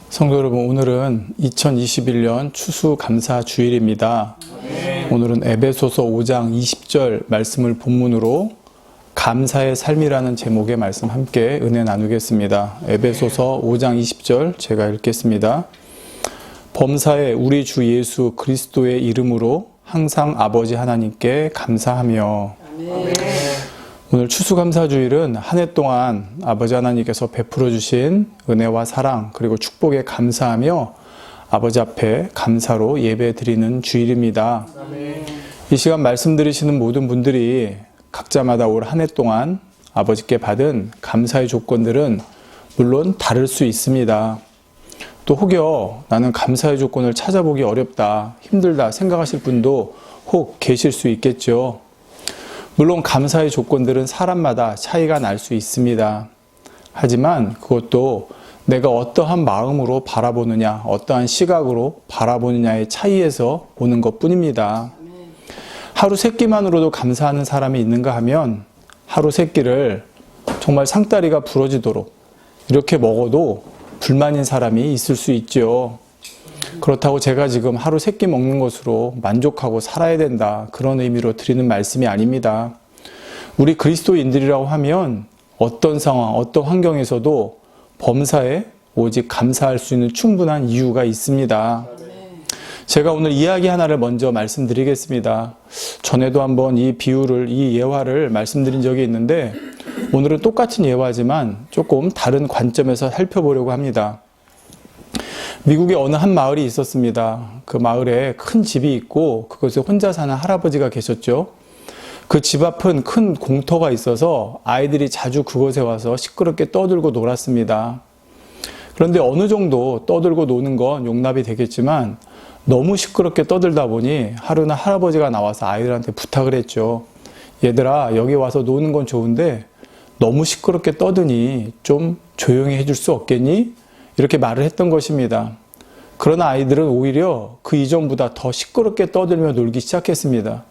성도 여러분, 오늘은 2021년 추수감사 주일입니다. 오늘은 에베소서 5장 20절 말씀을 본문으로 감사의 삶이라는 제목의 말씀 함께 은혜 나누겠습니다. 에베소서 5장 20절 제가 읽겠습니다. 범사에 우리 주 예수 그리스도의 이름으로 항상 아버지 하나님께 감사하며. 아멘. 오늘 추수감사주일은 한 해 동안 아버지 하나님께서 베풀어 주신 은혜와 사랑 그리고 축복에 감사하며 아버지 앞에 감사로 예배 드리는 주일입니다. 아멘. 이 시간 말씀 들으시는 모든 분들이 각자마다 올 한 해 동안 아버지께 받은 감사의 조건들은 물론 다를 수 있습니다. 또 혹여 나는 감사의 조건을 찾아보기 어렵다, 힘들다 생각하실 분도 혹 계실 수 있겠죠. 물론 감사의 조건들은 사람마다 차이가 날 수 있습니다. 하지만 그것도 내가 어떠한 마음으로 바라보느냐, 어떠한 시각으로 바라보느냐의 차이에서 오는 것뿐입니다. 하루 세 끼만으로도 감사하는 사람이 있는가 하면 하루 세 끼를 정말 상다리가 부러지도록 이렇게 먹어도 불만인 사람이 있을 수 있죠. 그렇다고 제가 지금 하루 세 끼 먹는 것으로 만족하고 살아야 된다, 그런 의미로 드리는 말씀이 아닙니다. 우리 그리스도인들이라고 하면 어떤 상황, 어떤 환경에서도 범사에 오직 감사할 수 있는 충분한 이유가 있습니다. 제가 오늘 이야기 하나를 먼저 말씀드리겠습니다. 전에도 한번 이 비유를, 이 예화를 말씀드린 적이 있는데 오늘은 똑같은 예화지만 조금 다른 관점에서 살펴보려고 합니다. 미국의 어느 한 마을이 있었습니다. 그 마을에 큰 집이 있고 그곳에 혼자 사는 할아버지가 계셨죠. 그 집 앞은 큰 공터가 있어서 아이들이 자주 그곳에 와서 시끄럽게 떠들고 놀았습니다. 그런데 어느 정도 떠들고 노는 건 용납이 되겠지만 너무 시끄럽게 떠들다 보니 하루는 할아버지가 나와서 아이들한테 부탁을 했죠. 얘들아, 여기 와서 노는 건 좋은데 너무 시끄럽게 떠드니 좀 조용히 해줄 수 없겠니? 이렇게 말을 했던 것입니다. 그러나 아이들은 오히려 그 이전보다 더 시끄럽게 떠들며 놀기 시작했습니다.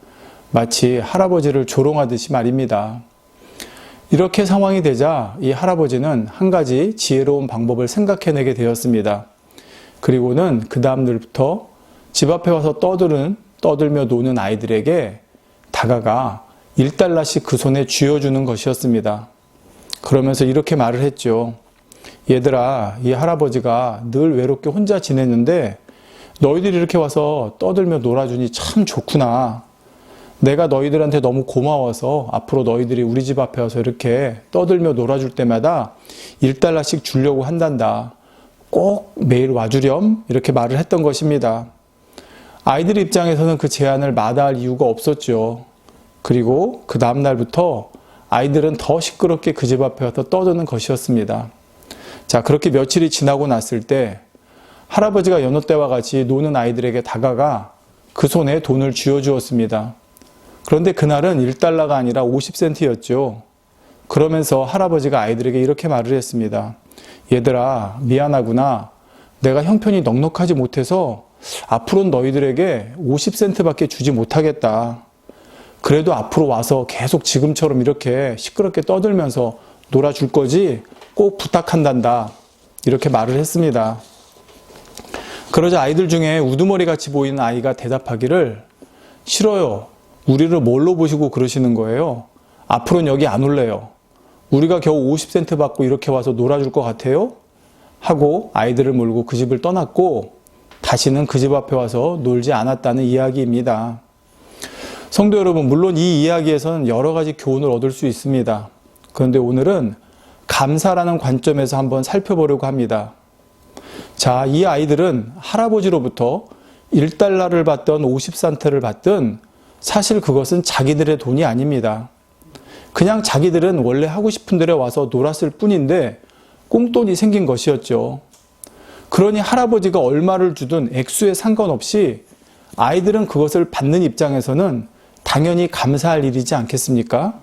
마치 할아버지를 조롱하듯이 말입니다. 이렇게 상황이 되자 이 할아버지는 한 가지 지혜로운 방법을 생각해내게 되었습니다. 그리고는 그 다음 날부터 집 앞에 와서 떠들며 노는 아이들에게 다가가 $1씩 그 손에 쥐어주는 것이었습니다. 그러면서 이렇게 말을 했죠. 얘들아, 이 할아버지가 늘 외롭게 혼자 지냈는데 너희들이 이렇게 와서 떠들며 놀아주니 참 좋구나. 내가 너희들한테 너무 고마워서 앞으로 너희들이 우리 집 앞에 와서 이렇게 떠들며 놀아줄 때마다 $1씩 주려고 한단다. 꼭 매일 와주렴, 이렇게 말을 했던 것입니다. 아이들 입장에서는 그 제안을 마다할 이유가 없었죠. 그리고 그 다음 날부터 아이들은 더 시끄럽게 그 집 앞에 와서 떠드는 것이었습니다. 자, 그렇게 며칠이 지나고 났을 때 할아버지가 여느 때와 같이 노는 아이들에게 다가가 그 손에 돈을 쥐어주었습니다. 그런데 그날은 $1가 아니라 50센트였죠. 그러면서 할아버지가 아이들에게 이렇게 말을 했습니다. 얘들아, 미안하구나. 내가 형편이 넉넉하지 못해서 앞으로는 너희들에게 50센트밖에 주지 못하겠다. 그래도 앞으로 와서 계속 지금처럼 이렇게 시끄럽게 떠들면서 놀아줄 거지? 꼭 부탁한단다. 이렇게 말을 했습니다. 그러자 아이들 중에 우두머리 같이 보이는 아이가 대답하기를, 싫어요. 우리를 뭘로 보시고 그러시는 거예요? 앞으로는 여기 안 올래요. 우리가 겨우 50센트 받고 이렇게 와서 놀아줄 것 같아요? 하고 아이들을 몰고 그 집을 떠났고 다시는 그 집 앞에 와서 놀지 않았다는 이야기입니다. 성도 여러분, 물론 이 이야기에서는 여러 가지 교훈을 얻을 수 있습니다. 그런데 오늘은 감사라는 관점에서 한번 살펴보려고 합니다. 자, 이 아이들은 할아버지로부터 $1를 받던 50센트를 받든 사실 그것은 자기들의 돈이 아닙니다. 그냥 자기들은 원래 하고 싶은 데에 와서 놀았을 뿐인데 꽁돈이 생긴 것이었죠. 그러니 할아버지가 얼마를 주든 액수에 상관없이 아이들은 그것을 받는 입장에서는 당연히 감사할 일이지 않겠습니까?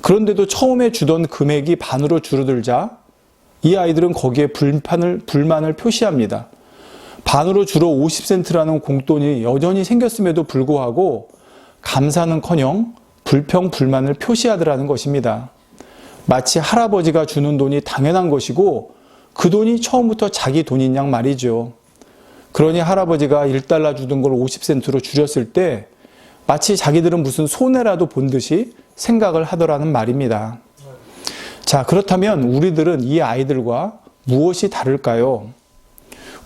그런데도 처음에 주던 금액이 반으로 줄어들자 이 아이들은 거기에 불만을 표시합니다. 반으로 줄어 50센트라는 공돈이 여전히 생겼음에도 불구하고 감사는커녕 불평불만을 표시하더라는 것입니다. 마치 할아버지가 주는 돈이 당연한 것이고 그 돈이 처음부터 자기 돈인 양 말이죠. 그러니 할아버지가 1달러 주던 걸 50센트로 줄였을 때 마치 자기들은 무슨 손해라도 본 듯이 생각을 하더라는 말입니다. 자, 그렇다면 우리들은 이 아이들과 무엇이 다를까요?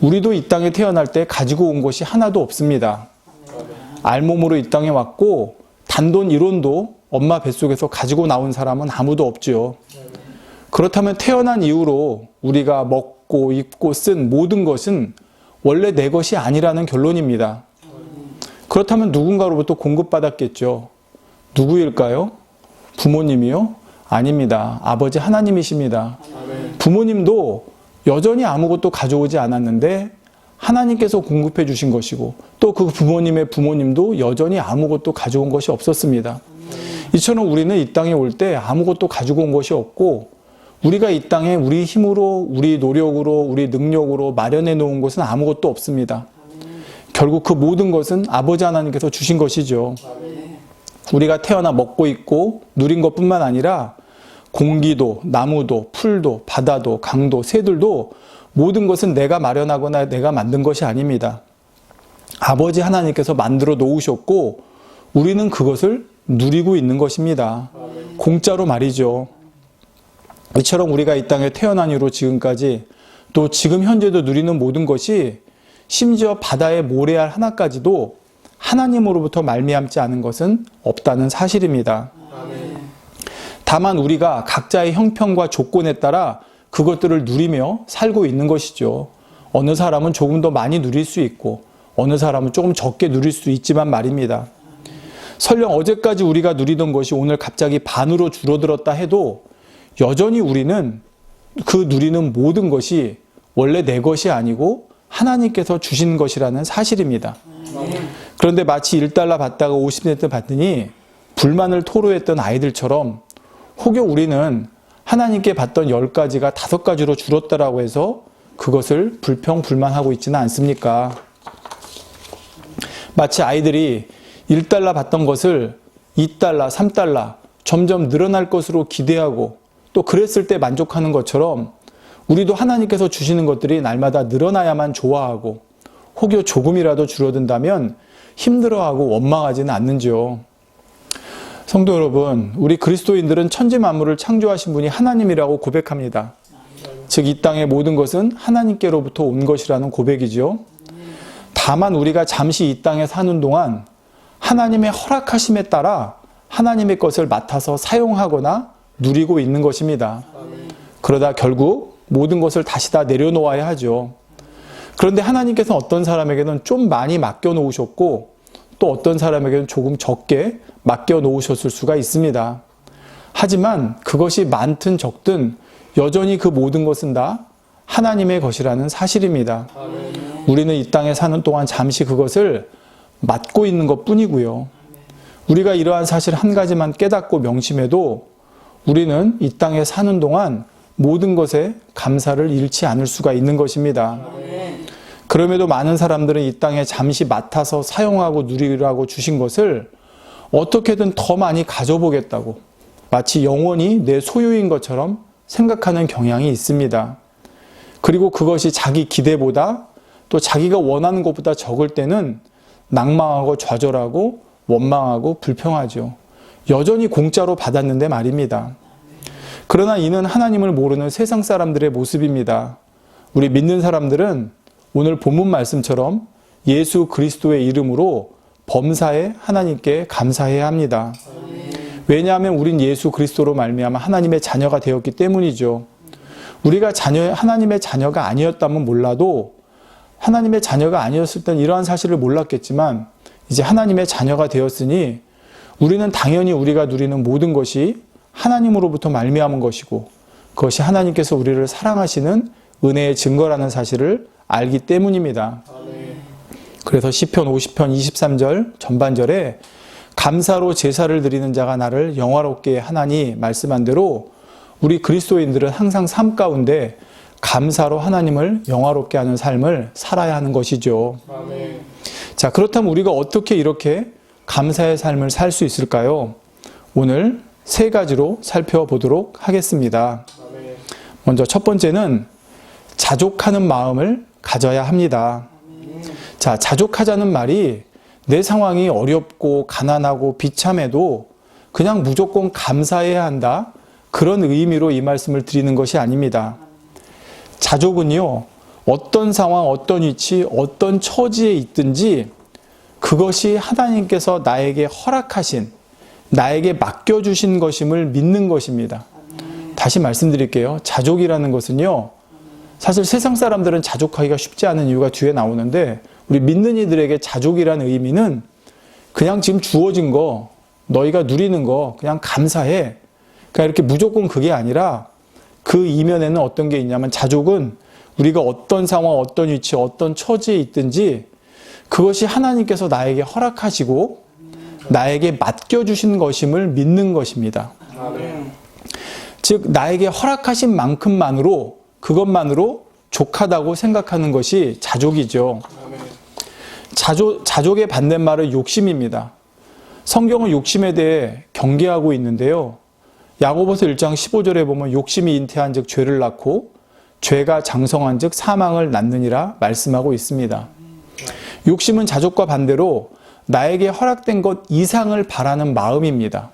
우리도 이 땅에 태어날 때 가지고 온 것이 하나도 없습니다. 알몸으로 이 땅에 왔고 단돈 1원도 엄마 뱃속에서 가지고 나온 사람은 아무도 없죠. 그렇다면 태어난 이후로 우리가 먹고 입고 쓴 모든 것은 원래 내 것이 아니라는 결론입니다. 그렇다면 누군가로부터 공급받았겠죠. 누구일까요? 부모님이요? 아닙니다. 아버지 하나님이십니다. 부모님도 여전히 아무것도 가져오지 않았는데 하나님께서 공급해 주신 것이고 또 그 부모님의 부모님도 여전히 아무것도 가져온 것이 없었습니다. 이처럼 우리는 이 땅에 올 때 아무것도 가지고 온 것이 없고 우리가 이 땅에 우리 힘으로, 우리 노력으로, 우리 능력으로 마련해 놓은 것은 아무것도 없습니다. 결국 그 모든 것은 아버지 하나님께서 주신 것이죠. 우리가 태어나 먹고 있고 누린 것뿐만 아니라 공기도, 나무도, 풀도, 바다도, 강도, 새들도 모든 것은 내가 마련하거나 내가 만든 것이 아닙니다. 아버지 하나님께서 만들어 놓으셨고 우리는 그것을 누리고 있는 것입니다. 공짜로 말이죠. 이처럼 우리가 이 땅에 태어난 이후로 지금까지 또 지금 현재도 누리는 모든 것이 심지어 바다의 모래알 하나까지도 하나님으로부터 말미암지 않은 것은 없다는 사실입니다. 다만 우리가 각자의 형편과 조건에 따라 그것들을 누리며 살고 있는 것이죠. 어느 사람은 조금 더 많이 누릴 수 있고 어느 사람은 조금 적게 누릴 수 있지만 말입니다. 설령 어제까지 우리가 누리던 것이 오늘 갑자기 반으로 줄어들었다 해도 여전히 우리는 그 누리는 모든 것이 원래 내 것이 아니고 하나님께서 주신 것이라는 사실입니다. 그런데 마치 1달러 받다가 50센트 받더니 불만을 토로했던 아이들처럼 혹여 우리는 하나님께 받던 10가지가 5가지로 줄었다라고 해서 그것을 불평불만하고 있지는 않습니까? 마치 아이들이 1달러 받던 것을 2달러, 3달러 점점 늘어날 것으로 기대하고 또 그랬을 때 만족하는 것처럼 우리도 하나님께서 주시는 것들이 날마다 늘어나야만 좋아하고 혹여 조금이라도 줄어든다면 힘들어하고 원망하지는 않는지요. 성도 여러분, 우리 그리스도인들은 천지 만물을 창조하신 분이 하나님이라고 고백합니다. 즉 이 땅의 모든 것은 하나님께로부터 온 것이라는 고백이지요. 다만 우리가 잠시 이 땅에 사는 동안 하나님의 허락하심에 따라 하나님의 것을 맡아서 사용하거나 누리고 있는 것입니다. 그러다 결국 모든 것을 다시 다 내려놓아야 하죠. 그런데 하나님께서 어떤 사람에게는 좀 많이 맡겨놓으셨고 또 어떤 사람에게는 조금 적게 맡겨놓으셨을 수가 있습니다. 하지만 그것이 많든 적든 여전히 그 모든 것은 다 하나님의 것이라는 사실입니다. 우리는 이 땅에 사는 동안 잠시 그것을 맡고 있는 것뿐이고요. 우리가 이러한 사실 한 가지만 깨닫고 명심해도 우리는 이 땅에 사는 동안 모든 것에 감사를 잃지 않을 수가 있는 것입니다. 그럼에도 많은 사람들은 이 땅에 잠시 맡아서 사용하고 누리라고 주신 것을 어떻게든 더 많이 가져보겠다고 마치 영원히 내 소유인 것처럼 생각하는 경향이 있습니다. 그리고 그것이 자기 기대보다 또 자기가 원하는 것보다 적을 때는 낭망하고 좌절하고 원망하고 불평하죠. 여전히 공짜로 받았는데 말입니다. 그러나 이는 하나님을 모르는 세상 사람들의 모습입니다. 우리 믿는 사람들은 오늘 본문 말씀처럼 예수 그리스도의 이름으로 범사에 하나님께 감사해야 합니다. 왜냐하면 우린 예수 그리스도로 말미암아 하나님의 자녀가 되었기 때문이죠. 우리가 하나님의 자녀가 아니었다면 몰라도 하나님의 자녀가 아니었을 땐 이러한 사실을 몰랐겠지만 이제 하나님의 자녀가 되었으니 우리는 당연히 우리가 누리는 모든 것이 하나님으로부터 말미암은 것이고 그것이 하나님께서 우리를 사랑하시는 은혜의 증거라는 사실을 알기 때문입니다. 그래서 시편 50편 23절 전반절에 감사로 제사를 드리는 자가 나를 영화롭게 하나니 말씀한 대로 우리 그리스도인들은 항상 삶 가운데 감사로 하나님을 영화롭게 하는 삶을 살아야 하는 것이죠. 아멘. 자, 그렇다면 우리가 어떻게 이렇게 감사의 삶을 살 수 있을까요? 오늘 3가지로 살펴보도록 하겠습니다. 아멘. 먼저 첫 번째는 자족하는 마음을 가져야 합니다. 자, 자족하자는 말이 내 상황이 어렵고 가난하고 비참해도 그냥 무조건 감사해야 한다. 그런 의미로 이 말씀을 드리는 것이 아닙니다. 자족은요, 어떤 상황, 어떤 위치, 어떤 처지에 있든지 그것이 하나님께서 나에게 허락하신, 나에게 맡겨주신 것임을 믿는 것입니다. 다시 말씀드릴게요. 자족이라는 것은요, 사실 세상 사람들은 자족하기가 쉽지 않은 이유가 뒤에 나오는데 우리 믿는 이들에게 자족이라는 의미는 그냥 지금 주어진 거, 너희가 누리는 거 그냥 감사해. 그러니까 이렇게 무조건 그게 아니라 그 이면에는 어떤 게 있냐면 자족은 우리가 어떤 상황, 어떤 위치, 어떤 처지에 있든지 그것이 하나님께서 나에게 허락하시고 나에게 맡겨주신 것임을 믿는 것입니다. 즉 나에게 허락하신 만큼만으로 그것만으로 족하다고 생각하는 것이 자족이죠. 자족의 반대말은 욕심입니다. 성경은 욕심에 대해 경계하고 있는데요. 야고보서 1장 15절에 보면 욕심이 잉태한 즉 죄를 낳고 죄가 장성한 즉 사망을 낳느니라 말씀하고 있습니다. 욕심은 자족과 반대로 나에게 허락된 것 이상을 바라는 마음입니다.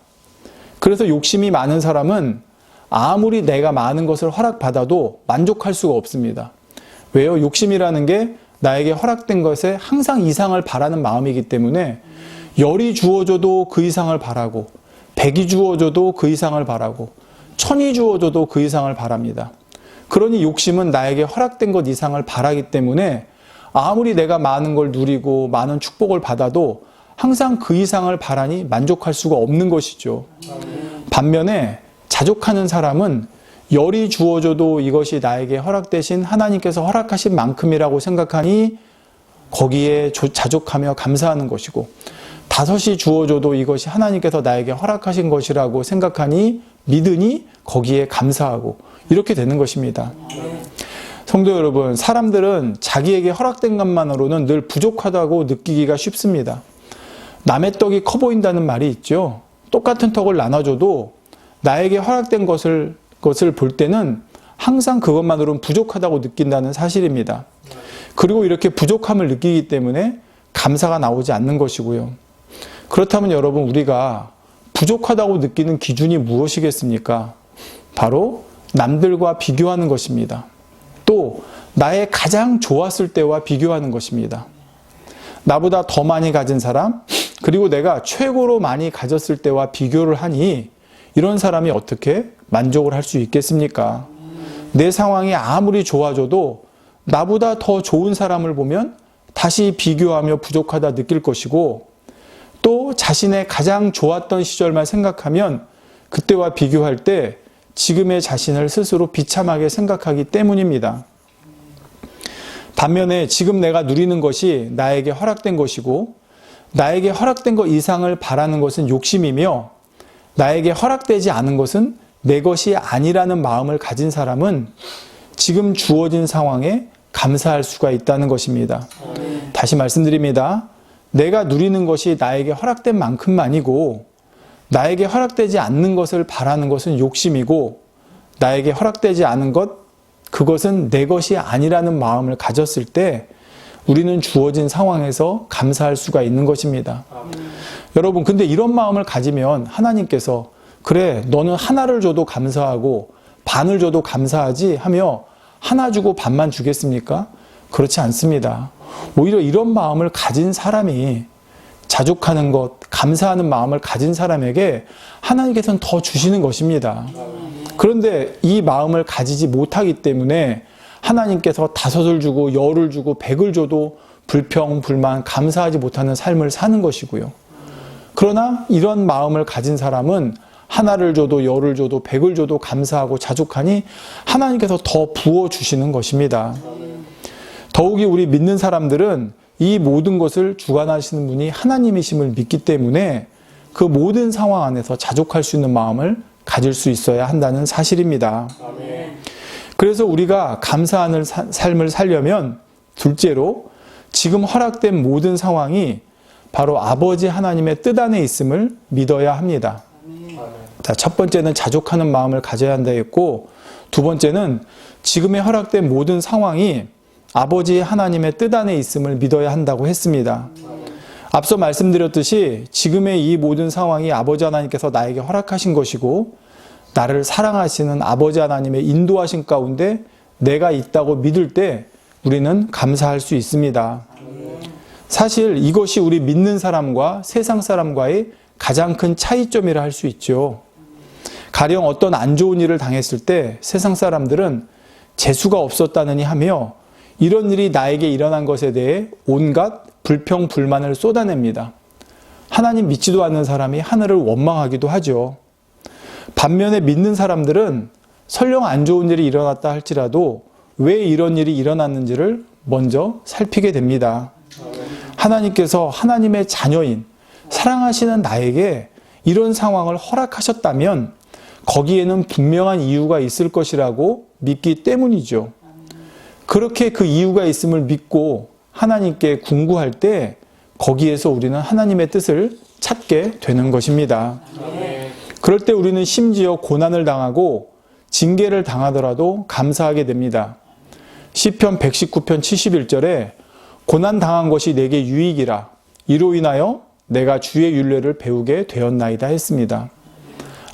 그래서 욕심이 많은 사람은 아무리 내가 많은 것을 허락받아도 만족할 수가 없습니다. 왜요? 욕심이라는 게 나에게 허락된 것에 항상 이상을 바라는 마음이기 때문에 열이 주어져도 그 이상을 바라고 100이 주어져도 그 이상을 바라고 1000이 주어져도 그 이상을 바랍니다. 그러니 욕심은 나에게 허락된 것 이상을 바라기 때문에 아무리 내가 많은 걸 누리고 많은 축복을 받아도 항상 그 이상을 바라니 만족할 수가 없는 것이죠. 반면에 자족하는 사람은 열이 주어져도 이것이 나에게 허락되신 하나님께서 허락하신 만큼이라고 생각하니 거기에 자족하며 감사하는 것이고 5이 주어져도 이것이 하나님께서 나에게 허락하신 것이라고 생각하니 믿으니 거기에 감사하고 이렇게 되는 것입니다. 성도 여러분, 사람들은 자기에게 허락된 것만으로는 늘 부족하다고 느끼기가 쉽습니다. 남의 떡이 커 보인다는 말이 있죠. 똑같은 떡을 나눠줘도 나에게 허락된 것을 볼 때는 항상 그것만으로는 부족하다고 느낀다는 사실입니다. 그리고 이렇게 부족함을 느끼기 때문에 감사가 나오지 않는 것이고요. 그렇다면 여러분, 우리가 부족하다고 느끼는 기준이 무엇이겠습니까? 바로 남들과 비교하는 것입니다. 또 나의 가장 좋았을 때와 비교하는 것입니다. 나보다 더 많이 가진 사람, 그리고 내가 최고로 많이 가졌을 때와 비교를 하니 이런 사람이 어떻게 만족을 할 수 있겠습니까? 내 상황이 아무리 좋아져도 나보다 더 좋은 사람을 보면 다시 비교하며 부족하다 느낄 것이고 또 자신의 가장 좋았던 시절만 생각하면 그때와 비교할 때 지금의 자신을 스스로 비참하게 생각하기 때문입니다. 반면에 지금 내가 누리는 것이 나에게 허락된 것이고 나에게 허락된 것 이상을 바라는 것은 욕심이며 나에게 허락되지 않은 것은 내 것이 아니라는 마음을 가진 사람은 지금 주어진 상황에 감사할 수가 있다는 것입니다. 다시 말씀드립니다. 내가 누리는 것이 나에게 허락된 만큼만이고 나에게 허락되지 않는 것을 바라는 것은 욕심이고 나에게 허락되지 않은 것, 그것은 내 것이 아니라는 마음을 가졌을 때 우리는 주어진 상황에서 감사할 수가 있는 것입니다. 여러분, 근데 이런 마음을 가지면 하나님께서 그래, 너는 하나를 줘도 감사하고 반을 줘도 감사하지 하며 하나 주고 반만 주겠습니까? 그렇지 않습니다. 오히려 이런 마음을 가진 사람이 자족하는 것, 감사하는 마음을 가진 사람에게 하나님께서는 더 주시는 것입니다. 그런데 이 마음을 가지지 못하기 때문에 하나님께서 5을 주고 10을 주고 100을 줘도 불평, 불만, 감사하지 못하는 삶을 사는 것이고요. 그러나 이런 마음을 가진 사람은 하나를 줘도 10을 줘도 100을 줘도 감사하고 자족하니 하나님께서 더 부어주시는 것입니다. 더욱이 우리 믿는 사람들은 이 모든 것을 주관하시는 분이 하나님이심을 믿기 때문에 그 모든 상황 안에서 자족할 수 있는 마음을 가질 수 있어야 한다는 사실입니다. 그래서 우리가 감사하는 삶을 살려면 둘째로 지금 허락된 모든 상황이 바로 아버지 하나님의 뜻 안에 있음을 믿어야 합니다. 자, 첫 번째는 자족하는 마음을 가져야 한다 했고 두 번째는 지금의 허락된 모든 상황이 아버지 하나님의 뜻 안에 있음을 믿어야 한다고 했습니다. 앞서 말씀드렸듯이 지금의 이 모든 상황이 아버지 하나님께서 나에게 허락하신 것이고 나를 사랑하시는 아버지 하나님의 인도하신 가운데 내가 있다고 믿을 때 우리는 감사할 수 있습니다. 사실 이것이 우리 믿는 사람과 세상 사람과의 가장 큰 차이점이라 할 수 있죠. 가령 어떤 안 좋은 일을 당했을 때 세상 사람들은 재수가 없었다느니 하며 이런 일이 나에게 일어난 것에 대해 온갖 불평, 불만을 쏟아냅니다. 하나님 믿지도 않는 사람이 하늘을 원망하기도 하죠. 반면에 믿는 사람들은 설령 안 좋은 일이 일어났다 할지라도 왜 이런 일이 일어났는지를 먼저 살피게 됩니다. 하나님께서 하나님의 자녀인 사랑하시는 나에게 이런 상황을 허락하셨다면 거기에는 분명한 이유가 있을 것이라고 믿기 때문이죠. 그렇게 그 이유가 있음을 믿고 하나님께 궁구할 때 거기에서 우리는 하나님의 뜻을 찾게 되는 것입니다. 그럴 때 우리는 심지어 고난을 당하고 징계를 당하더라도 감사하게 됩니다. 시편 119편 71절에 고난 당한 것이 내게 유익이라 이로 인하여 내가 주의 율례를 배우게 되었나이다 했습니다.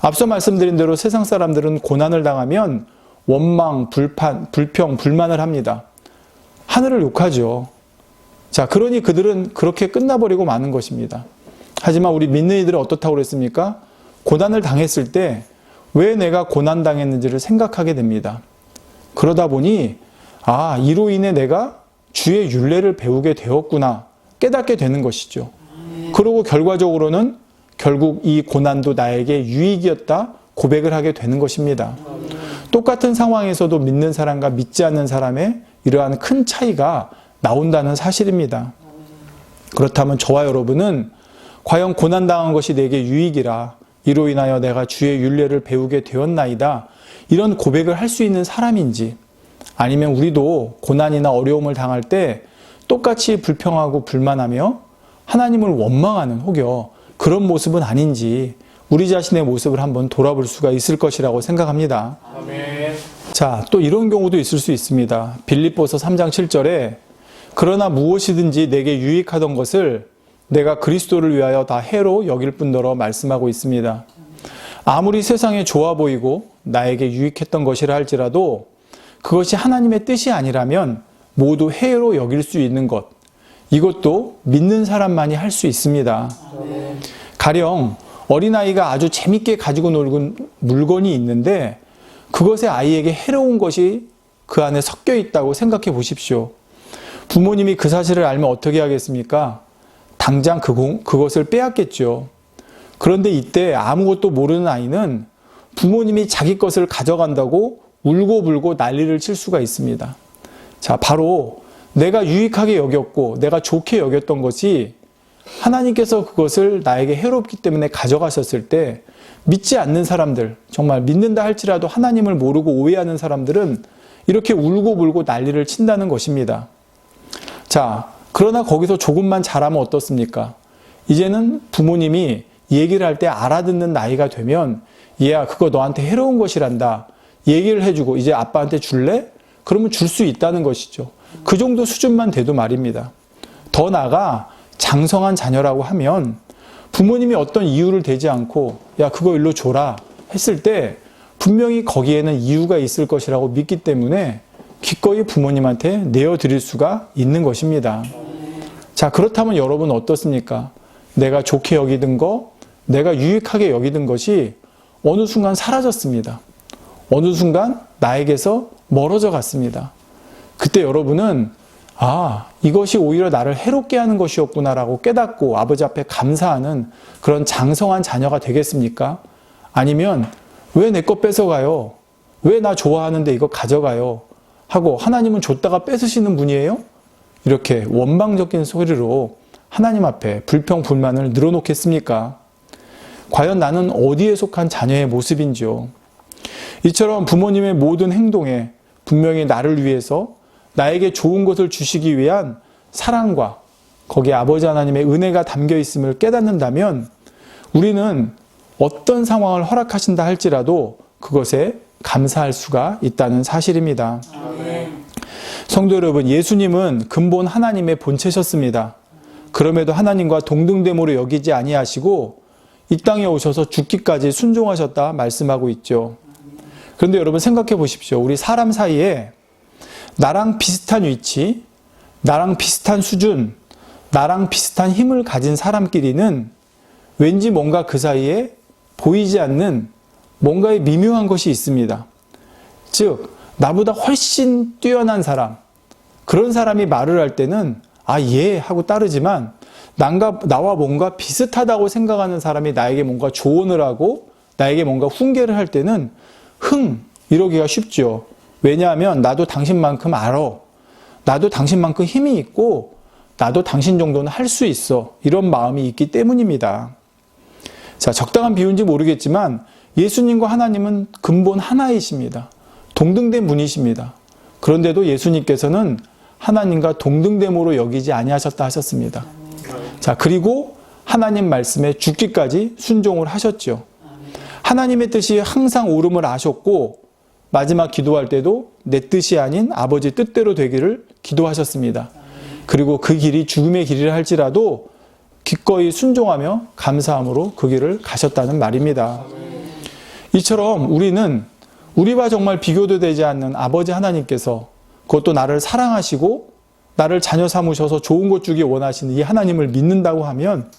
앞서 말씀드린 대로 세상 사람들은 고난을 당하면 원망, 불평, 불만을 합니다. 하늘을 욕하죠. 자, 그러니 그들은 그렇게 끝나버리고 마는 것입니다. 하지만 우리 믿는 이들은 어떻다고 그랬습니까? 고난을 당했을 때 왜 내가 고난 당했는지를 생각하게 됩니다. 그러다 보니 이로 인해 내가 주의 율례를 배우게 되었구나 깨닫게 되는 것이죠. 그리고 결과적으로는 결국 이 고난도 나에게 유익이었다 고백을 하게 되는 것입니다. 똑같은 상황에서도 믿는 사람과 믿지 않는 사람의 이러한 큰 차이가 나온다는 사실입니다. 그렇다면 저와 여러분은 과연 고난당한 것이 내게 유익이라 이로 인하여 내가 주의 율례를 배우게 되었나이다 이런 고백을 할 수 있는 사람인지, 아니면 우리도 고난이나 어려움을 당할 때 똑같이 불평하고 불만하며 하나님을 원망하는 혹여 그런 모습은 아닌지 우리 자신의 모습을 한번 돌아볼 수가 있을 것이라고 생각합니다. 아멘. 자, 또 이런 경우도 있을 수 있습니다. 빌립보서 3장 7절에 그러나 무엇이든지 내게 유익하던 것을 내가 그리스도를 위하여 다 해로 여길 뿐더러 말씀하고 있습니다. 아무리 세상에 좋아 보이고 나에게 유익했던 것이라 할지라도 그것이 하나님의 뜻이 아니라면 모두 해로 여길 수 있는 것, 이것도 믿는 사람만이 할 수 있습니다. 가령 어린아이가 아주 재밌게 가지고 놀던 물건이 있는데 그것에 아이에게 해로운 것이 그 안에 섞여 있다고 생각해 보십시오. 부모님이 그 사실을 알면 어떻게 하겠습니까? 당장 그것을 빼앗겠죠. 그런데 이때 아무것도 모르는 아이는 부모님이 자기 것을 가져간다고 울고불고 난리를 칠 수가 있습니다. 자, 바로 내가 유익하게 여겼고 내가 좋게 여겼던 것이 하나님께서 그것을 나에게 해롭기 때문에 가져가셨을 때 믿지 않는 사람들, 정말 믿는다 할지라도 하나님을 모르고 오해하는 사람들은 이렇게 울고불고 난리를 친다는 것입니다. 자, 그러나 거기서 조금만 잘하면 어떻습니까? 이제는 부모님이 얘기를 할 때 알아듣는 나이가 되면 얘야 그거 너한테 해로운 것이란다 얘기를 해주고 이제 아빠한테 줄래? 그러면 줄 수 있다는 것이죠. 그 정도 수준만 돼도 말입니다. 더 나아가 장성한 자녀라고 하면 부모님이 어떤 이유를 대지 않고 야 그거 일로 줘라 했을 때 분명히 거기에는 이유가 있을 것이라고 믿기 때문에 기꺼이 부모님한테 내어드릴 수가 있는 것입니다. 자, 그렇다면 여러분 어떻습니까? 내가 좋게 여기던 거, 내가 유익하게 여기던 것이 어느 순간 사라졌습니다. 어느 순간 나에게서 멀어져 갔습니다. 그때 여러분은 이것이 오히려 나를 해롭게 하는 것이었구나라고 깨닫고 아버지 앞에 감사하는 그런 장성한 자녀가 되겠습니까? 아니면 왜 내 것 뺏어가요? 왜 나 좋아하는데 이거 가져가요? 하고 하나님은 줬다가 뺏으시는 분이에요? 이렇게 원망적인 소리로 하나님 앞에 불평, 불만을 늘어놓겠습니까? 과연 나는 어디에 속한 자녀의 모습인지요? 이처럼 부모님의 모든 행동에 분명히 나를 위해서 나에게 좋은 것을 주시기 위한 사랑과 거기에 아버지 하나님의 은혜가 담겨 있음을 깨닫는다면 우리는 어떤 상황을 허락하신다 할지라도 그것에 감사할 수가 있다는 사실입니다. 아멘. 성도 여러분, 예수님은 근본 하나님의 본체셨습니다. 그럼에도 하나님과 동등됨으로 여기지 아니하시고 이 땅에 오셔서 죽기까지 순종하셨다 말씀하고 있죠. 그런데 여러분 생각해 보십시오. 우리 사람 사이에 나랑 비슷한 위치, 나랑 비슷한 수준, 나랑 비슷한 힘을 가진 사람끼리는 왠지 뭔가 그 사이에 보이지 않는 뭔가의 미묘한 것이 있습니다. 즉, 나보다 훨씬 뛰어난 사람, 그런 사람이 말을 할 때는 예 하고 따르지만 나와 뭔가 비슷하다고 생각하는 사람이 나에게 뭔가 조언을 하고 나에게 뭔가 훈계를 할 때는 이러기가 쉽죠. 왜냐하면 나도 당신만큼 알아. 나도 당신만큼 힘이 있고 나도 당신 정도는 할 수 있어. 이런 마음이 있기 때문입니다. 자, 적당한 비유인지 모르겠지만 예수님과 하나님은 근본 하나이십니다. 동등된 분이십니다. 그런데도 예수님께서는 하나님과 동등됨으로 여기지 아니하셨다 하셨습니다. 자, 그리고 하나님 말씀에 죽기까지 순종을 하셨죠. 하나님의 뜻이 항상 옳음을 아셨고 마지막 기도할 때도 내 뜻이 아닌 아버지 뜻대로 되기를 기도하셨습니다. 그리고 그 길이 죽음의 길이라 할지라도 기꺼이 순종하며 감사함으로 그 길을 가셨다는 말입니다. 이처럼 우리는 우리와 정말 비교도 되지 않는 아버지 하나님께서 그것도 나를 사랑하시고 나를 자녀 삼으셔서 좋은 것 주기 원하시는 이 하나님을 믿는다고 하면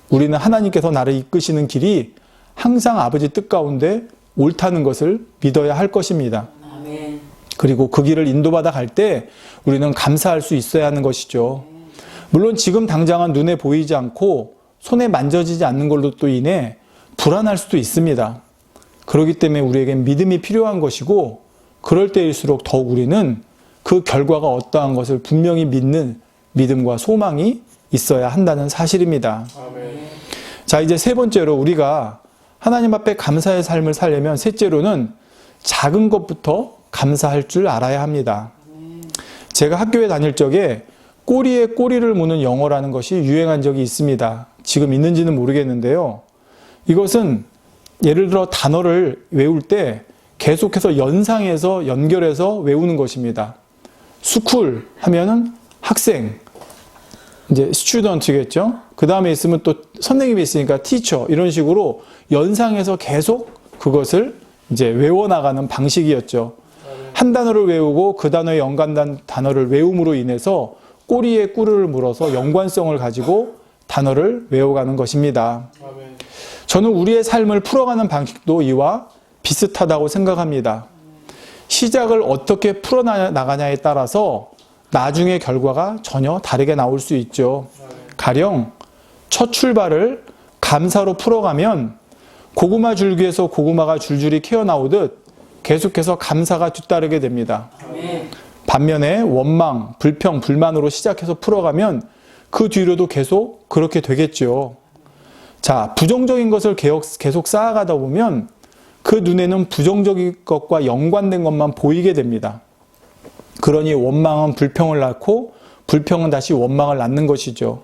우리는 하나님께서 나를 이끄시는 길이 항상 아버지 뜻 가운데 옳다는 것을 믿어야 할 것입니다. 아멘. 그리고 그 길을 인도받아 갈 때 우리는 감사할 수 있어야 하는 것이죠. 물론 지금 당장은 눈에 보이지 않고 손에 만져지지 않는 걸로 또 인해 불안할 수도 있습니다. 그렇기 때문에 우리에겐 믿음이 필요한 것이고 그럴 때일수록 더욱 우리는 그 결과가 어떠한 것을 분명히 믿는 믿음과 소망이 있어야 한다는 사실입니다. 아멘. 자, 이제 세 번째로 우리가 하나님 앞에 감사의 삶을 살려면 셋째로는 작은 것부터 감사할 줄 알아야 합니다. 제가 학교에 다닐 적에 꼬리에 꼬리를 무는 영어라는 것이 유행한 적이 있습니다. 지금 있는지는 모르겠는데요. 이것은 예를 들어 단어를 외울 때 계속해서 연상해서 연결해서 외우는 것입니다. 스쿨 하면은 학생, 이제 스튜던트겠죠. 그 다음에 있으면 또 선생님이 있으니까 티처, 이런 식으로 연상해서 계속 그것을 이제 외워나가는 방식이었죠. 한 단어를 외우고 그 단어에 연관된 단어를 외움으로 인해서 꼬리에 꿀을 물어서 연관성을 가지고 단어를 외워가는 것입니다. 저는 우리의 삶을 풀어가는 방식도 이와 비슷하다고 생각합니다. 시작을 어떻게 풀어나가냐에 따라서 나중의 결과가 전혀 다르게 나올 수 있죠. 가령 첫 출발을 감사로 풀어가면 고구마 줄기에서 고구마가 줄줄이 캐어나오듯 계속해서 감사가 뒤따르게 됩니다. 반면에 원망, 불평, 불만으로 시작해서 풀어가면 그 뒤로도 계속 그렇게 되겠죠. 자, 부정적인 것을 계속 쌓아가다 보면 그 눈에는 부정적인 것과 연관된 것만 보이게 됩니다. 그러니 원망은 불평을 낳고 불평은 다시 원망을 낳는 것이죠.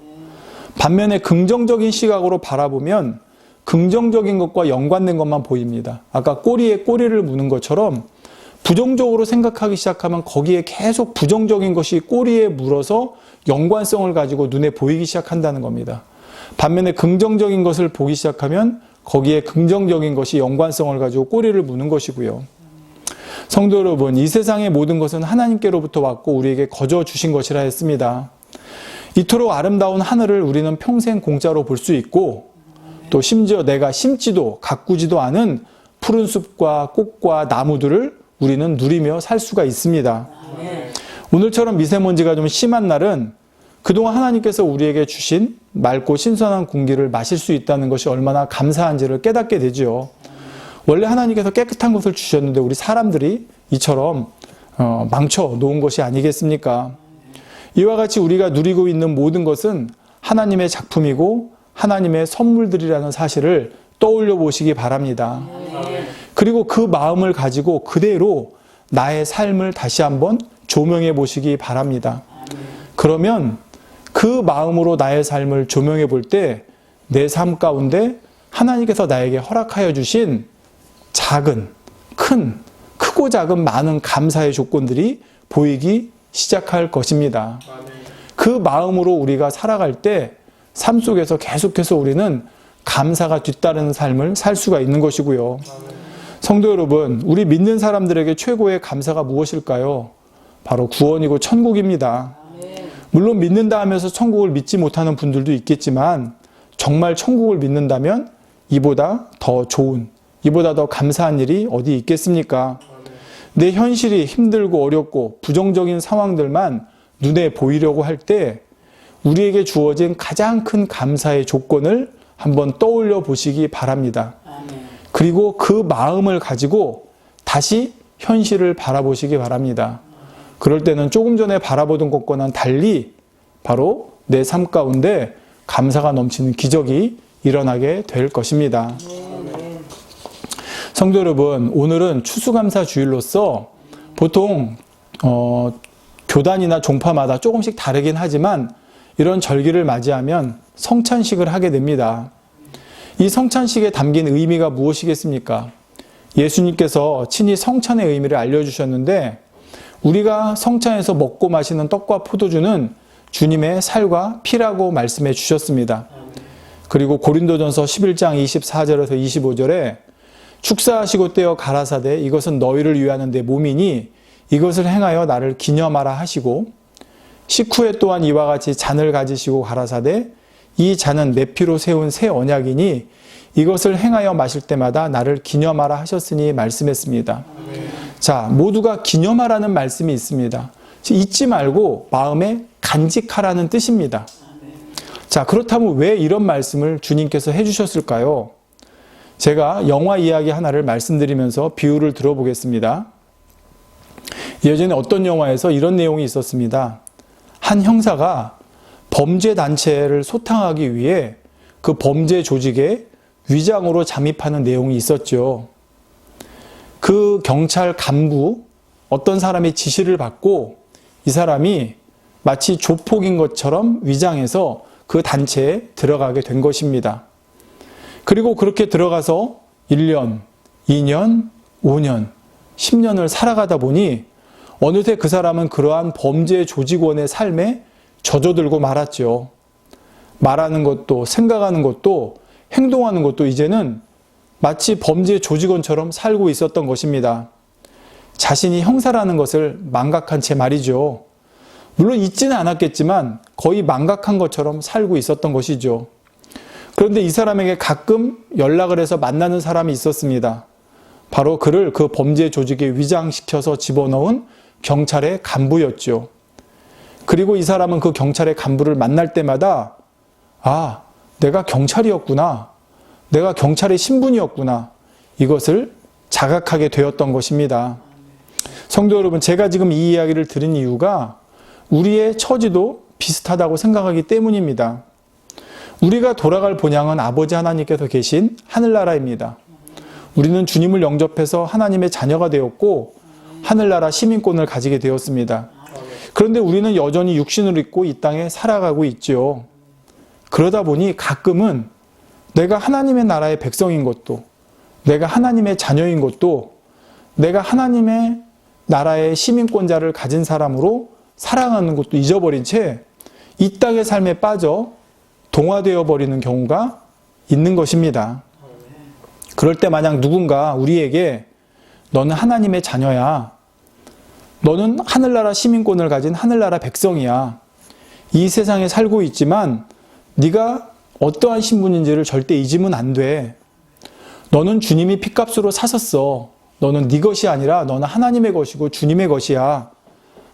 반면에 긍정적인 시각으로 바라보면 긍정적인 것과 연관된 것만 보입니다. 아까 꼬리에 꼬리를 무는 것처럼 부정적으로 생각하기 시작하면 거기에 계속 부정적인 것이 꼬리에 물어서 연관성을 가지고 눈에 보이기 시작한다는 겁니다. 반면에 긍정적인 것을 보기 시작하면 거기에 긍정적인 것이 연관성을 가지고 꼬리를 무는 것이고요. 성도 여러분, 이 세상의 모든 것은 하나님께로부터 왔고 우리에게 거저 주신 것이라 했습니다. 이토록 아름다운 하늘을 우리는 평생 공짜로 볼 수 있고 또 심지어 내가 심지도 가꾸지도 않은 푸른 숲과 꽃과 나무들을 우리는 누리며 살 수가 있습니다. 오늘처럼 미세먼지가 좀 심한 날은 그동안 하나님께서 우리에게 주신 맑고 신선한 공기를 마실 수 있다는 것이 얼마나 감사한지를 깨닫게 되죠. 원래 하나님께서 깨끗한 것을 주셨는데 우리 사람들이 이처럼 망쳐 놓은 것이 아니겠습니까? 이와 같이 우리가 누리고 있는 모든 것은 하나님의 작품이고 하나님의 선물들이라는 사실을 떠올려 보시기 바랍니다. 그리고 그 마음을 가지고 그대로 나의 삶을 다시 한번 조명해 보시기 바랍니다. 그러면 그 마음으로 나의 삶을 조명해 볼 때 내 삶 가운데 하나님께서 나에게 허락하여 주신 작은, 큰 크고 작은 많은 감사의 조건들이 보이기 시작할 것입니다. 그 마음으로 우리가 살아갈 때 삶 속에서 계속해서 우리는 감사가 뒤따르는 삶을 살 수가 있는 것이고요. 성도 여러분, 우리 믿는 사람들에게 최고의 감사가 무엇일까요? 바로 구원이고 천국입니다. 물론 믿는다 하면서 천국을 믿지 못하는 분들도 있겠지만 정말 천국을 믿는다면 이보다 더 좋은, 이보다 더 감사한 일이 어디 있겠습니까? 내 현실이 힘들고 어렵고 부정적인 상황들만 눈에 보이려고 할 때 우리에게 주어진 가장 큰 감사의 조건을 한번 떠올려 보시기 바랍니다. 그리고 그 마음을 가지고 다시 현실을 바라보시기 바랍니다. 그럴 때는 조금 전에 바라보던 것과는 달리 바로 내 삶 가운데 감사가 넘치는 기적이 일어나게 될 것입니다. 성도 여러분, 오늘은 추수감사 주일로서 보통 교단이나 종파마다 조금씩 다르긴 하지만 이런 절기를 맞이하면 성찬식을 하게 됩니다. 이 성찬식에 담긴 의미가 무엇이겠습니까? 예수님께서 친히 성찬의 의미를 알려주셨는데 우리가 성찬에서 먹고 마시는 떡과 포도주는 주님의 살과 피라고 말씀해 주셨습니다. 그리고 고린도전서 11장 24절에서 25절에 축사하시고 떼어 가라사대 이것은 너희를 위하는 내 몸이니 이것을 행하여 나를 기념하라 하시고 식후에 또한 이와 같이 잔을 가지시고 가라사대 이 잔은 내 피로 세운 새 언약이니 이것을 행하여 마실 때마다 나를 기념하라 하셨으니 말씀했습니다. 자, 모두가 기념하라는 말씀이 있습니다. 잊지 말고 마음에 간직하라는 뜻입니다. 자, 그렇다면 왜 이런 말씀을 주님께서 해주셨을까요? 제가 영화 이야기 하나를 말씀드리면서 비유를 들어보겠습니다. 예전에 어떤 영화에서 이런 내용이 있었습니다. 한 형사가 범죄 단체를 소탕하기 위해 그 범죄 조직에 위장으로 잠입하는 내용이 있었죠. 그 경찰 간부, 어떤 사람이 지시를 받고 이 사람이 마치 조폭인 것처럼 위장해서 그 단체에 들어가게 된 것입니다. 그리고 그렇게 들어가서 1년, 2년, 5년, 10년을 살아가다 보니 어느새 그 사람은 그러한 범죄 조직원의 삶에 젖어들고 말았죠. 말하는 것도, 생각하는 것도, 행동하는 것도 이제는 마치 범죄 조직원처럼 살고 있었던 것입니다. 자신이 형사라는 것을 망각한 채 말이죠. 물론 잊지는 않았겠지만 거의 망각한 것처럼 살고 있었던 것이죠. 그런데 이 사람에게 가끔 연락을 해서 만나는 사람이 있었습니다. 바로 그를 그 범죄 조직에 위장시켜서 집어넣은 경찰의 간부였죠. 그리고 이 사람은 그 경찰의 간부를 만날 때마다 아, 내가 경찰이었구나. 내가 경찰의 신분이었구나. 이것을 자각하게 되었던 것입니다. 성도 여러분, 제가 지금 이 이야기를 들은 이유가 우리의 처지도 비슷하다고 생각하기 때문입니다. 우리가 돌아갈 본향은 아버지 하나님께서 계신 하늘나라입니다. 우리는 주님을 영접해서 하나님의 자녀가 되었고 하늘나라 시민권을 가지게 되었습니다. 그런데 우리는 여전히 육신을 입고 이 땅에 살아가고 있죠. 그러다 보니 가끔은 내가 하나님의 나라의 백성인 것도, 내가 하나님의 자녀인 것도, 내가 하나님의 나라의 시민권자를 가진 사람으로 살아가는 것도 잊어버린 채 이 땅의 삶에 빠져 동화되어 버리는 경우가 있는 것입니다. 그럴 때 만약 누군가 우리에게 너는 하나님의 자녀야. 너는 하늘나라 시민권을 가진 하늘나라 백성이야. 이 세상에 살고 있지만 네가 어떠한 신분인지를 절대 잊으면 안 돼. 너는 주님이 핏값으로 사셨어. 너는 네 것이 아니라 너는 하나님의 것이고 주님의 것이야.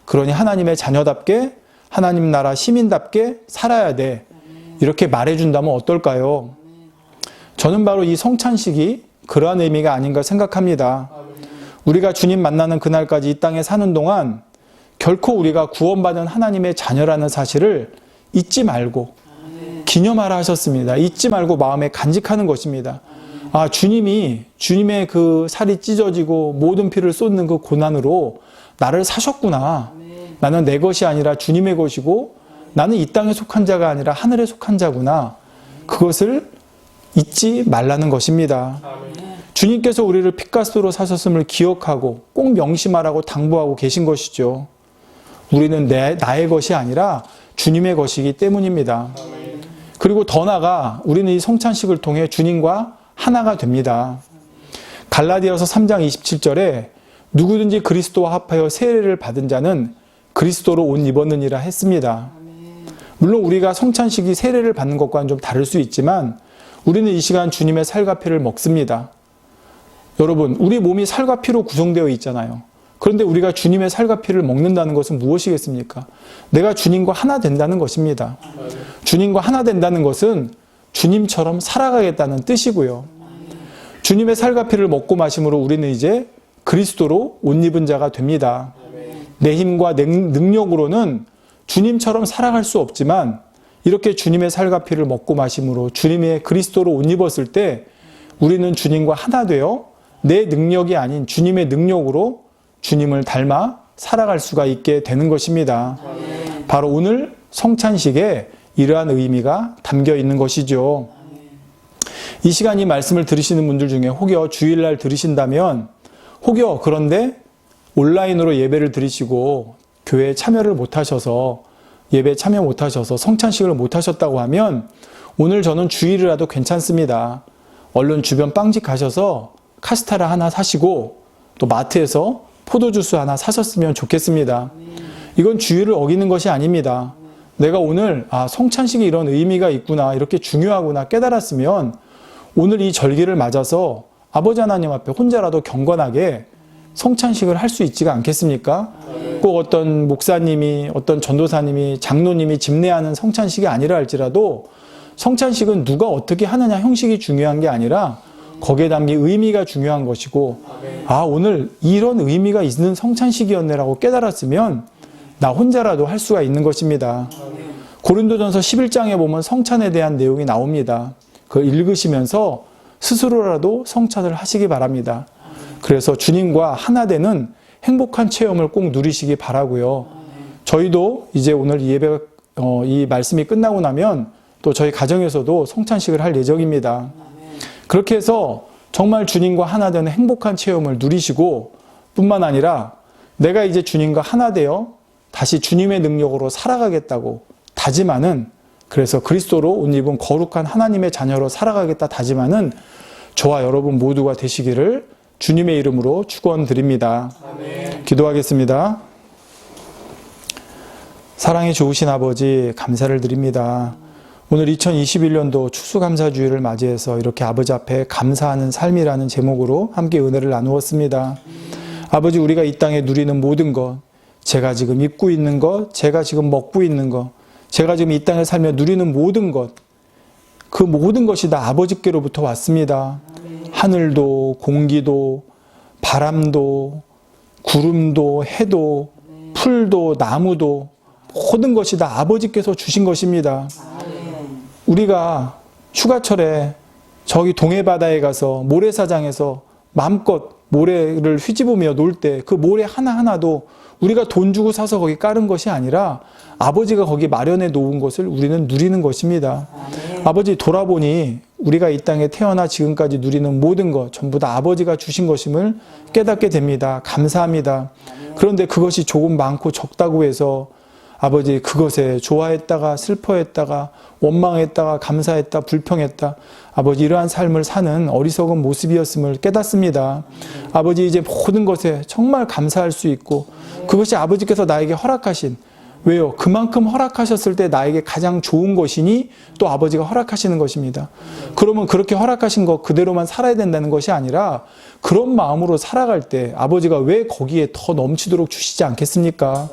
그러니 하나님의 자녀답게 하나님 나라 시민답게 살아야 돼. 이렇게 말해준다면 어떨까요? 저는 바로 이 성찬식이 그러한 의미가 아닌가 생각합니다. 우리가 주님 만나는 그날까지 이 땅에 사는 동안 결코 우리가 구원받은 하나님의 자녀라는 사실을 잊지 말고 기념하라 하셨습니다. 잊지 말고 마음에 간직하는 것입니다. 아, 주님의 그 살이 찢어지고 모든 피를 쏟는 그 고난으로 나를 사셨구나. 나는 내 것이 아니라 주님의 것이고 나는 이 땅에 속한 자가 아니라 하늘에 속한 자구나. 그것을 잊지 말라는 것입니다. 주님께서 우리를 핏값으로 사셨음을 기억하고 꼭 명심하라고 당부하고 계신 것이죠. 우리는 나의 것이 아니라 주님의 것이기 때문입니다. 그리고 더 나아가 우리는 이 성찬식을 통해 주님과 하나가 됩니다. 갈라디아서 3장 27절에 누구든지 그리스도와 합하여 세례를 받은 자는 그리스도로 옷 입었느니라 했습니다. 물론 우리가 성찬식이 세례를 받는 것과는 좀 다를 수 있지만 우리는 이 시간 주님의 살과 피를 먹습니다. 여러분, 우리 몸이 살과 피로 구성되어 있잖아요. 그런데 우리가 주님의 살과 피를 먹는다는 것은 무엇이겠습니까? 내가 주님과 하나 된다는 것입니다. 주님과 하나 된다는 것은 주님처럼 살아가겠다는 뜻이고요. 주님의 살과 피를 먹고 마심으로 우리는 이제 그리스도로 옷 입은 자가 됩니다. 내 힘과 능력으로는 주님처럼 살아갈 수 없지만 이렇게 주님의 살과 피를 먹고 마심으로 주님의 그리스도로 옷 입었을 때 우리는 주님과 하나 되어 내 능력이 아닌 주님의 능력으로 주님을 닮아 살아갈 수가 있게 되는 것입니다. 바로 오늘 성찬식에 이러한 의미가 담겨 있는 것이죠. 이 시간 이 말씀을 들으시는 분들 중에 혹여 주일날 들으신다면 혹여 그런데 온라인으로 예배를 드리시고 교회에 참여를 못하셔서 예배에 참여 못하셔서 성찬식을 못하셨다고 하면 오늘 저는 주일이라도 괜찮습니다. 얼른 주변 빵집 가셔서 카스테라 하나 사시고 또 마트에서 포도주스 하나 사셨으면 좋겠습니다. 이건 주일을 어기는 것이 아닙니다. 내가 오늘 성찬식이 이런 의미가 있구나, 이렇게 중요하구나 깨달았으면 오늘 이 절기를 맞아서 아버지 하나님 앞에 혼자라도 경건하게 성찬식을 할 수 있지가 않겠습니까? 꼭 어떤 목사님이, 어떤 전도사님이, 장로님이 집례하는 성찬식이 아니라 할지라도 성찬식은 누가 어떻게 하느냐 형식이 중요한 게 아니라 거기에 담긴 의미가 중요한 것이고 오늘 이런 의미가 있는 성찬식이었네라고 깨달았으면 나 혼자라도 할 수가 있는 것입니다. 고린도전서 11장에 보면 성찬에 대한 내용이 나옵니다. 그걸 읽으시면서 스스로라도 성찬을 하시기 바랍니다. 그래서 주님과 하나 되는 행복한 체험을 꼭 누리시기 바라고요. 저희도 이제 오늘 이 말씀이 끝나고 나면 또 저희 가정에서도 성찬식을 할 예정입니다. 그렇게 해서 정말 주님과 하나 되는 행복한 체험을 누리시고 뿐만 아니라 내가 이제 주님과 하나 되어 다시 주님의 능력으로 살아가겠다고 다짐하는, 그래서 그리스도로 옷 입은 거룩한 하나님의 자녀로 살아가겠다 다짐하는 저와 여러분 모두가 되시기를 주님의 이름으로 축원드립니다. 아멘. 기도하겠습니다. 사랑이 좋으신 아버지, 감사를 드립니다. 오늘 2021년도 추수감사주일을 맞이해서 이렇게 아버지 앞에 감사하는 삶이라는 제목으로 함께 은혜를 나누었습니다. 아버지, 우리가 이 땅에 누리는 모든 것, 제가 지금 입고 있는 것, 제가 지금 먹고 있는 것, 제가 지금 이 땅에 살며 누리는 모든 것, 그 모든 것이 다 아버지께로부터 왔습니다. 하늘도, 공기도, 바람도, 구름도, 해도, 풀도, 나무도, 모든 것이 다 아버지께서 주신 것입니다. 우리가 휴가철에 저기 동해바다에 가서 모래사장에서 마음껏 모래를 휘집으며 놀 때 그 모래 하나하나도 우리가 돈 주고 사서 거기 깔은 것이 아니라 아버지가 거기 마련해 놓은 것을 우리는 누리는 것입니다. 아버지, 돌아보니 우리가 이 땅에 태어나 지금까지 누리는 모든 것 전부 다 아버지가 주신 것임을 깨닫게 됩니다. 감사합니다. 그런데 그것이 조금 많고 적다고 해서 아버지, 그것에 좋아했다가 슬퍼했다가 원망했다가 감사했다 불평했다, 아버지, 이러한 삶을 사는 어리석은 모습이었음을 깨닫습니다. 아버지, 이제 모든 것에 정말 감사할 수 있고 그것이 아버지께서 나에게 허락하신, 왜요? 그만큼 허락하셨을 때 나에게 가장 좋은 것이니 또 아버지가 허락하시는 것입니다. 그러면 그렇게 허락하신 것 그대로만 살아야 된다는 것이 아니라 그런 마음으로 살아갈 때 아버지가 왜 거기에 더 넘치도록 주시지 않겠습니까?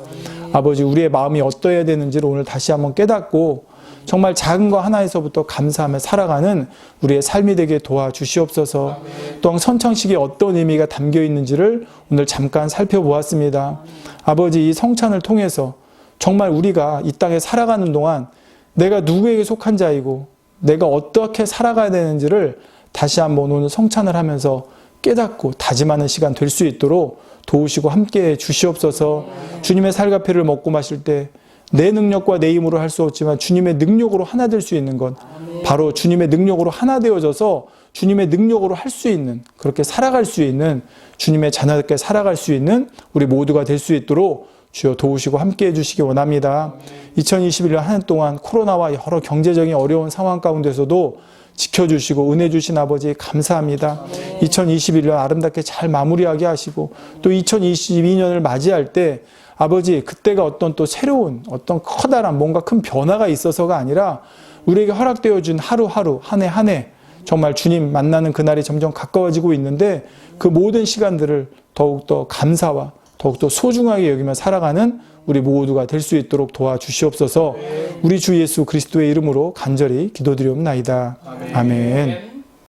아버지, 우리의 마음이 어떠해야 되는지를 오늘 다시 한번 깨닫고 정말 작은 거 하나에서부터 감사하며 살아가는 우리의 삶이 되게 도와주시옵소서. 또한 성찬식에 어떤 의미가 담겨 있는지를 오늘 잠깐 살펴보았습니다. 아버지, 이 성찬을 통해서 정말 우리가 이 땅에 살아가는 동안 내가 누구에게 속한 자이고 내가 어떻게 살아가야 되는지를 다시 한번 오늘 성찬을 하면서 깨닫고 다짐하는 시간 될 수 있도록 도우시고 함께해 주시옵소서. 주님의 살과 피를 먹고 마실 때 내 능력과 내 힘으로 할 수 없지만 주님의 능력으로 하나 될 수 있는 것, 바로 주님의 능력으로 하나 되어져서 주님의 능력으로 할 수 있는, 그렇게 살아갈 수 있는, 주님의 자녀답게 살아갈 수 있는 우리 모두가 될 수 있도록 주여 도우시고 함께 해주시기 원합니다. 2021년 한 해 동안 코로나와 여러 경제적인 어려운 상황 가운데서도 지켜주시고 은혜 주신 아버지 감사합니다. 2021년 아름답게 잘 마무리하게 하시고 또 2022년을 맞이할 때 아버지 그때가 어떤 또 새로운 어떤 커다란 뭔가 큰 변화가 있어서가 아니라 우리에게 허락되어 준 하루하루 한 해 한 해 정말 주님 만나는 그날이 점점 가까워지고 있는데 그 모든 시간들을 더욱더 감사와 더욱더 소중하게 여기며 살아가는 우리 모두가 될 수 있도록 도와주시옵소서. 우리 주 예수 그리스도의 이름으로 간절히 기도드리옵나이다. 아멘.